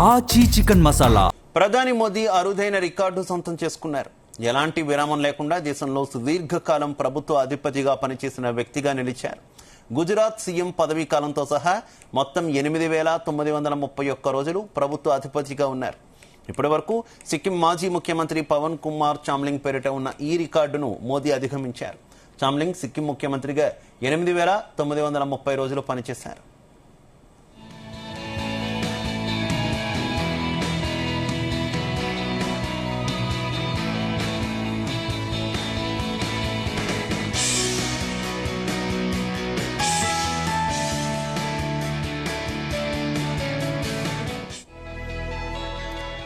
ఆచి చికెన్ మసాలా. ప్రధాని మోదీ అరుదైన రికార్డు సొంతం చేసుకున్నారు. ఎలాంటి విరామం లేకుండా దేశంలో సుదీర్ఘకాలం ప్రభుత్వ అధిపతిగా పనిచేసిన వ్యక్తిగా నిలిచారు. గుజరాత్ సీఎం పదవీ కాలంతో సహా మొత్తం 8,931 రోజులు ప్రభుత్వ అధిపతిగా ఉన్నారు. ఇప్పటి వరకు సిక్కిం మాజీ ముఖ్యమంత్రి పవన్ కుమార్ చామ్లింగ్ పేరిట ఉన్న ఈ రికార్డును మోదీ అధిగమించారు. చామ్లింగ్ సిక్కిం ముఖ్యమంత్రిగా 8,930 రోజులు పనిచేశారు.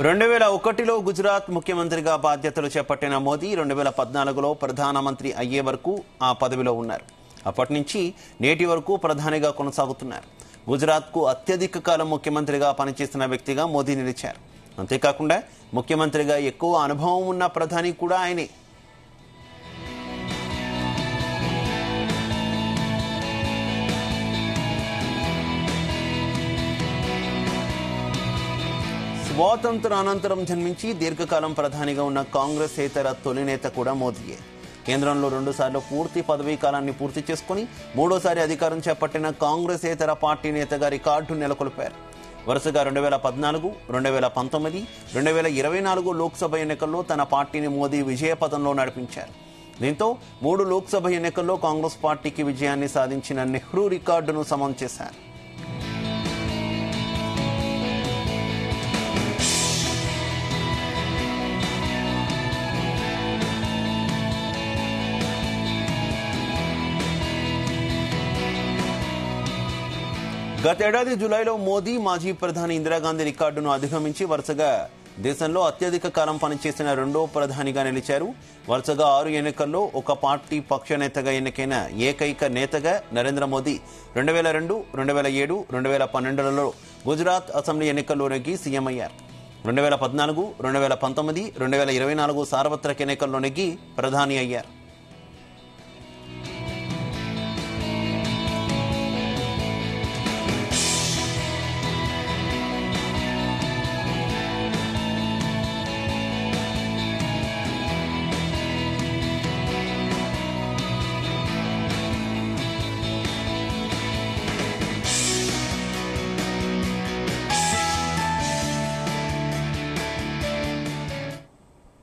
రెండు 2001లో గుజరాత్ ముఖ్యమంత్రిగా బాధ్యతలు చేపట్టిన మోదీ 2014లో ప్రధానమంత్రి అయ్యే వరకు ఆ పదవిలో ఉన్నారు. అప్పటి నుంచి నేటి వరకు ప్రధానిగా కొనసాగుతున్నారు. గుజరాత్కు అత్యధిక కాలం ముఖ్యమంత్రిగా పనిచేసిన వ్యక్తిగా మోదీ నిలిచారు. అంతేకాకుండా ముఖ్యమంత్రిగా ఎక్కువ అనుభవం ఉన్న ప్రధాని కూడా ఆయనే. స్వాతంత్ర అనంతరం జన్మించి దీర్ఘకాలం ప్రధానిగా ఉన్న కాంగ్రెసేతర తొలి నేత కూడా మోదీయే. కేంద్రంలో 2 సార్లు పూర్తి పదవీ కాలాన్ని పూర్తి చేసుకుని 3వ అధికారం చేపట్టిన కాంగ్రెసేతర పార్టీ నేతగా రికార్డు నెలకొల్పారు. వరుసగా 2014, 2019, 2024 లోక్సభ ఎన్నికల్లో తన పార్టీని మోదీ విజయపథంలో నడిపించారు. దీంతో 3 లోక్సభ ఎన్నికల్లో కాంగ్రెస్ పార్టీకి విజయాన్ని సాధించిన నెహ్రూ రికార్డును సమం చేశారు. గతేడాది జూలైలో మోదీ మాజీ ప్రధాని ఇందిరాగాంధీ రికార్డును అధిగమించి వరుసగా దేశంలో అత్యధిక కాలం పనిచేసిన 2వ ప్రధానిగా నిలిచారు. వరుసగా 6 ఎన్నికల్లో ఒక పార్టీ పక్ష నేతగా ఎన్నికైన ఏకైక నేతగా నరేంద్ర మోదీ 2002, 2007, 2012లలో గుజరాత్ అసెంబ్లీ ఎన్నికల్లో నెగ్గి సీఎం అయ్యారు. 2014, 2019, 2024 సార్వత్రిక ఎన్నికల్లో నెగ్గి ప్రధాని అయ్యారు.